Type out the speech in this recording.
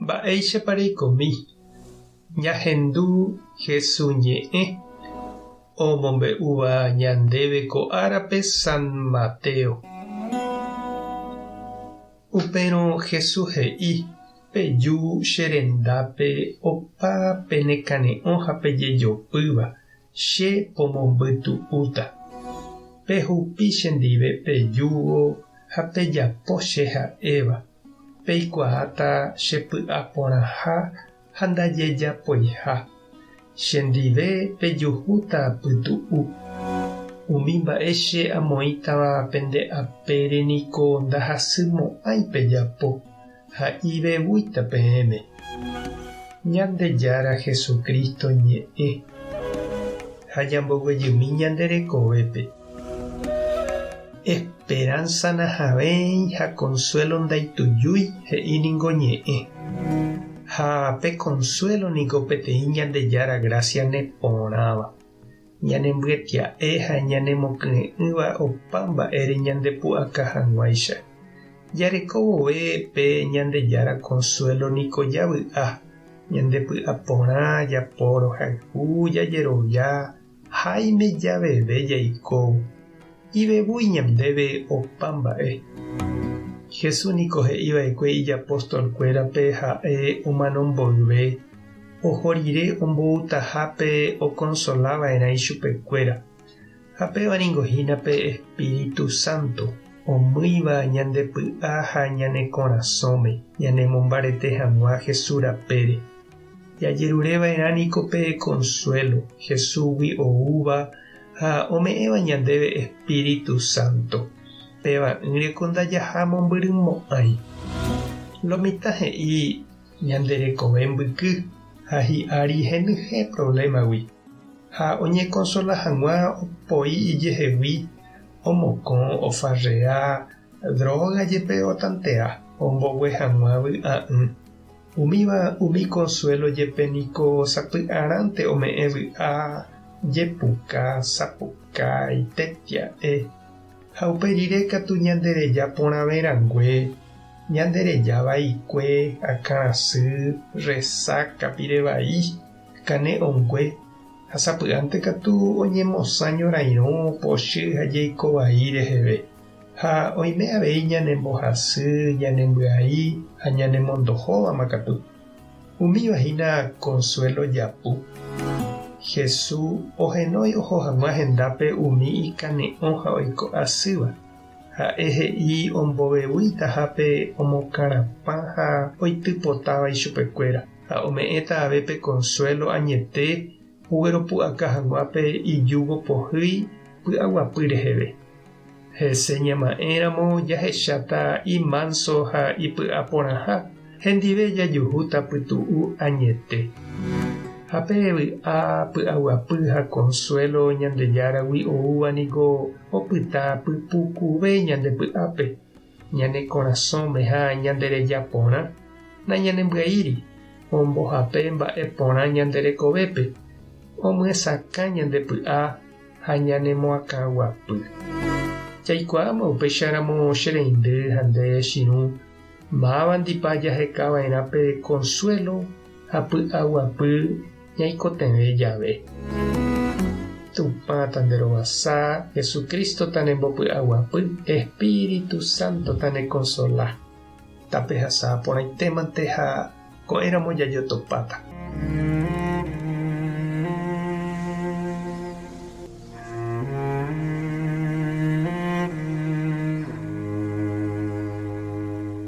Mba'éichapareikomi ñahendu Jesús ñe'ẽ omombe'úva ñandéve ko árape San Mateo. Upérõ Jesús he'i peju che rendápe opa penekane'õ ha pejejopýva che pomombytu'úta. Pehupi chendive pejúvo ha pejapo che ha'éva. Peikuaáta chepy'aporãha ha ndaje japoiha. Chendive pejuhúta pytu'u. Umi mba'e che amoĩtava pende apére niko ndahasymo'ãi pejapo ha ivevúita peẽme. Ñandejára Jesucristo ñe'ẽ ha ñamboguejymi ñanderekovépe. Esperanza nahavéi ha consuelo ndaitujúi he'íningo ñe'ẽ. Ha pe consuelo niko peteĩ ñandejára gracia neporãva. Ñanembyatya'e ha ñanemoky'ỹva opa mba'ére ñandepu'aka hag̃uáicha. Jareko vove pe ñandejára consuelo niko javy'a. Ñandepy'a porã japórõ hayhu jajerovia háime javeve jaikóvo. Ivevúi ñandéve opa mba'e. Jesús niko he'íva'ekue ijapóstolkuérape ha'e omanomboyve. Oho rire omboutahápe okonsolava'erã ichupekuéra. Ha pévanungohína pe Espíritu Santo omýiva ñandepy'a ha ñane korasõme ñanemombarete hag̃ua Jesús rapére. Jajerureva'erã niko pe consuelo Jesúsgui oúva ha ome'ẽva ñandéve Espíritu Santo. Peva'ỹreko ndajaha mombyrýmo'ãi. Lo mitã he'i ñanderekove mbyky ha hi'ári henyhẽ problemagui. Ha oñekonsola hag̃ua opoi ijehegui omokõ ofarrea droga jepe otantea ombogue hag̃ua vy'a'ỹ. Umi consuelo jepe niko sapy'arãnte ome'ẽ vy'a jepuka, sapuka, itetia'e. Ha uperire katu ñandereja porãverangue, ñandereja vaikue, akãrasy, resaca pirevai, kane'õngue. Ha sapy'ánte katu oñemosã ñorairõ pochy ha jeikovai reheve. Ha oime avei ñanembohasy, ñanembya'i ha ñanemondohóvama katu. Umívahína consuelo japu. Jesús ohenói oho hag̃ua hendápe umi ikane'õ ha oiko asýva. Ha'e he'i ombovevúita hápe omokarãpã ha oitypotáva ichupekuéra. Ha ome'ẽta avepe consuelo añete ugueropu'aka hag̃uápe ijúvo pohýi py'aguapy reheve. Hese ñama'ẽramo jahecháta imanso ha ipy'aporãha hendive jajuhúta pytu'u añete. Ha pe vy'a py'aguapy ha consuelo ñandejáragui oúva niko opyta pypukuve ñandepy'ápe, ñane korasõme ha ñandereja porã na ñanembyaíri ombohape mba'e porã ñanderekovépe, omyesaka ñandepy'a ha ñanemoakaguapy. Jaikuaáma upéicharamo che reindy ha nde chirũ máva ndipa jahekava'erã pe consuelo ha py'aguapy ñaikotevẽ jave. Tupã tanderovasa, Jesucristo tanembopy'aguapy, Espíritu Santo tanekonsola. Tapehasa porãitémante ha ko'ẽramo jajotopáta.